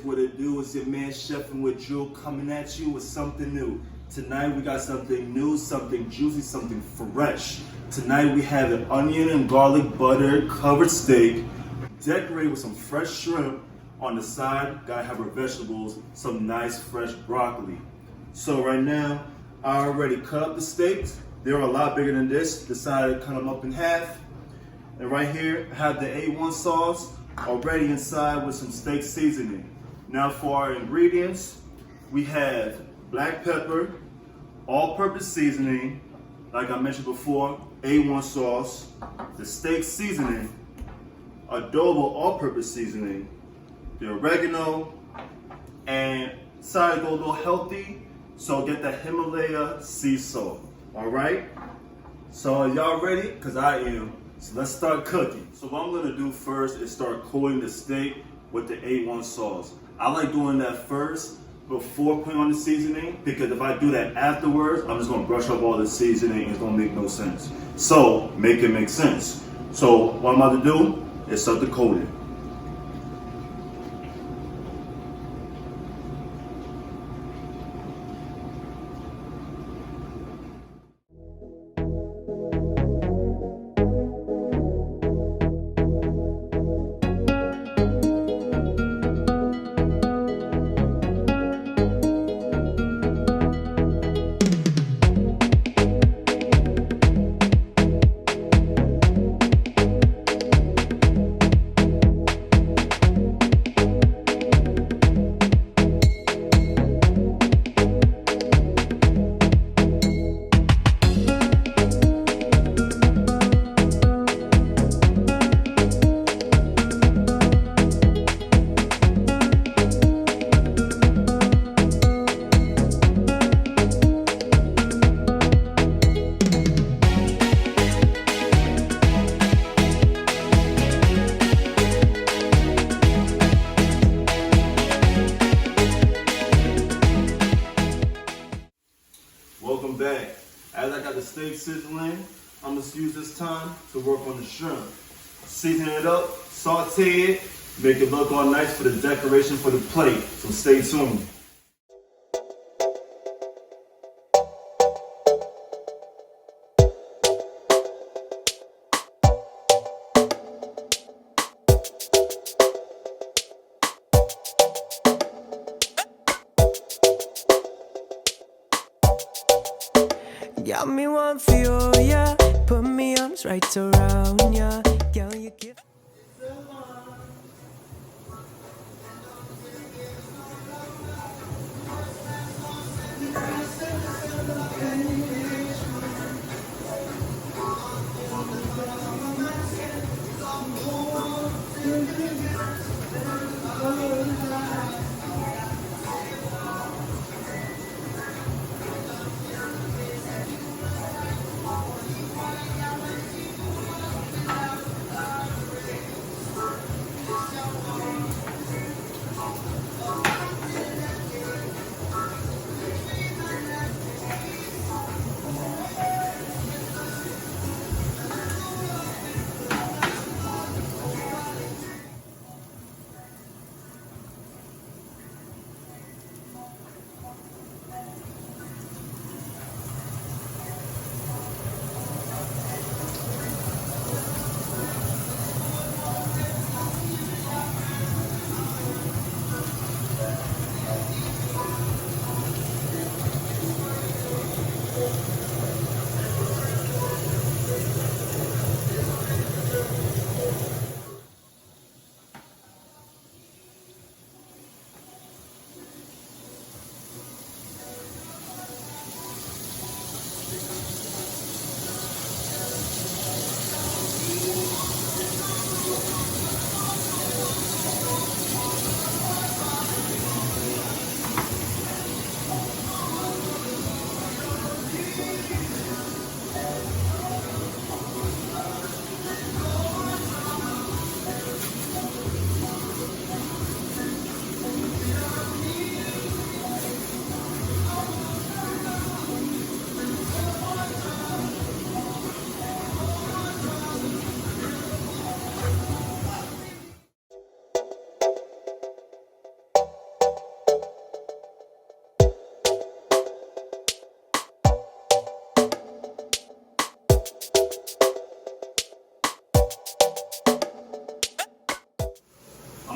what it do. It's your man Cheffin with Drew coming at you with something new. Tonight we got something new, something juicy, something fresh. Tonight we have an onion and garlic butter covered steak, decorated with some fresh shrimp. On the side, gotta have our vegetables, some nice fresh broccoli. So right now, I already cut up the steaks. They're a lot bigger than this. Decided to cut them up in half. And right here, I have the A1 sauce already inside with some steak seasoning. Now for our ingredients, we have black pepper, all-purpose seasoning, like I mentioned before, A1 sauce, the steak seasoning, adobo all-purpose seasoning, the oregano, and decided to go a little healthy, so get the Himalaya sea salt. All right? So are y'all ready? Because I am. So let's start cooking. So what I'm gonna do first is start coating the steak with the A1 sauce. I like doing that first before putting on the seasoning, because if I do that afterwards, I'm just gonna brush up all the seasoning and it's gonna make no sense. So make it make sense. So what I'm about to do is start the coating. Welcome back. As I got the steak sizzling, I'm gonna use this time to work on the shrimp. Season it up, saute it, make it look all nice for the decoration for the plate. So stay tuned. Got me one for you, yeah. Put me arms right around ya. Girl, you give.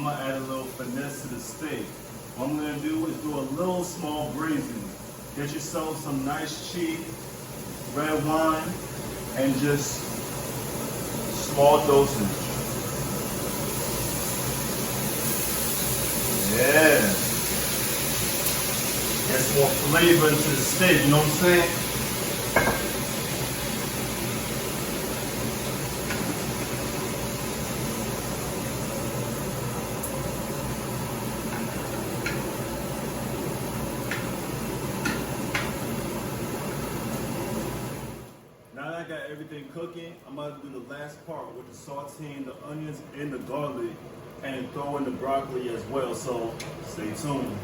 I'm gonna add a little finesse to the steak. What I'm gonna do is do a little small braising. Get yourself some nice cheap red wine and just small dosage. Yeah. Get some more flavor into the steak, you know what I'm saying? Now that I got everything cooking, I'm about to do the last part with the sauteing the onions and the garlic and throw in the broccoli as well, so stay tuned.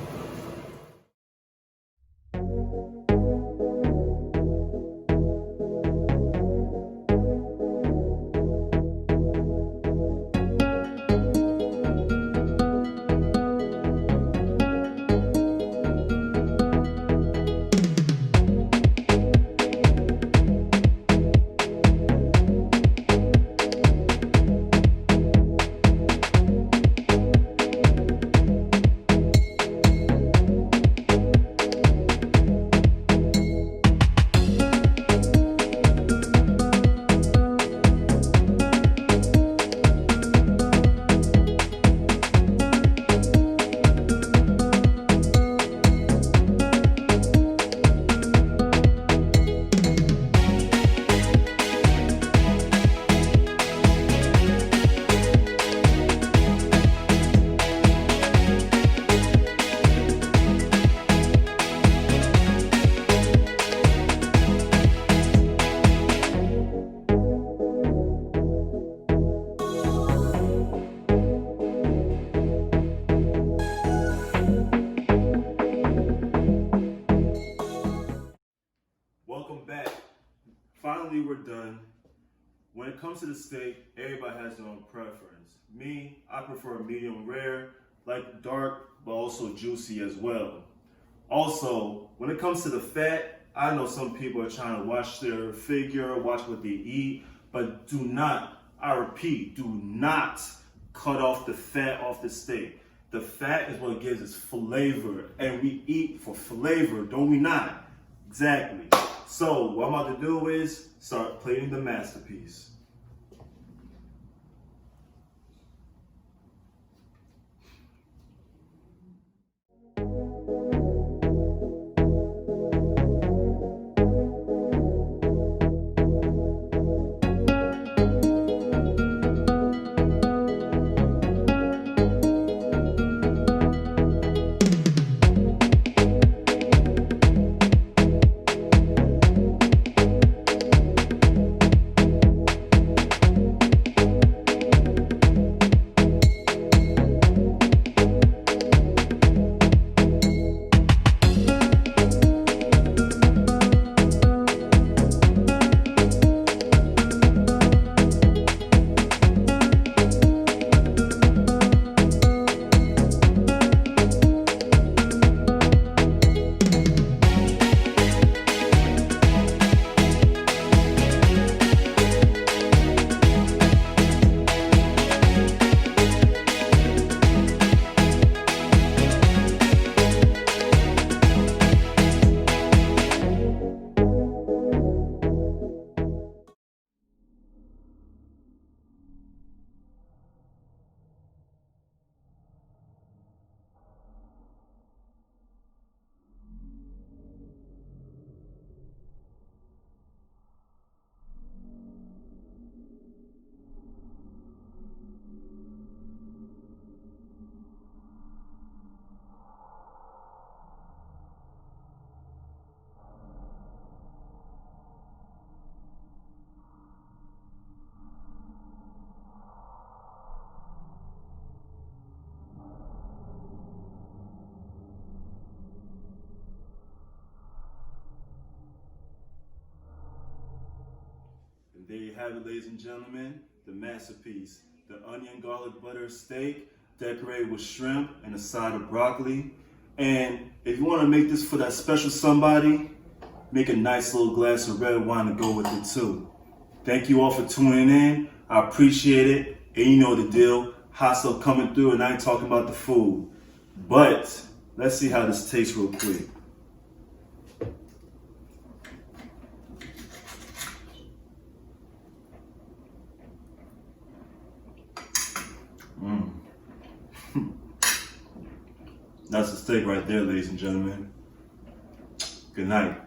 Welcome back. Finally, we're done. When it comes to the steak, everybody has their own preference. Me, I prefer medium rare, like dark, but also juicy as well. Also, when it comes to the fat, I know some people are trying to watch their figure, watch what they eat, but do not, I repeat, do not cut off the fat off the steak. The fat is what gives us flavor, and we eat for flavor, don't we not? Exactly. So what I'm about to do is start plating the masterpiece. And there you have it, ladies and gentlemen, the masterpiece, the onion garlic butter steak decorated with shrimp and a side of broccoli. And if you want to make this for that special somebody, make a nice little glass of red wine to go with it too. Thank you all for tuning in. I appreciate it. And you know the deal. hot stuff coming through, and I ain't talking about the food. But let's see how this tastes real quick. That's the steak right there, ladies and gentlemen. Good night.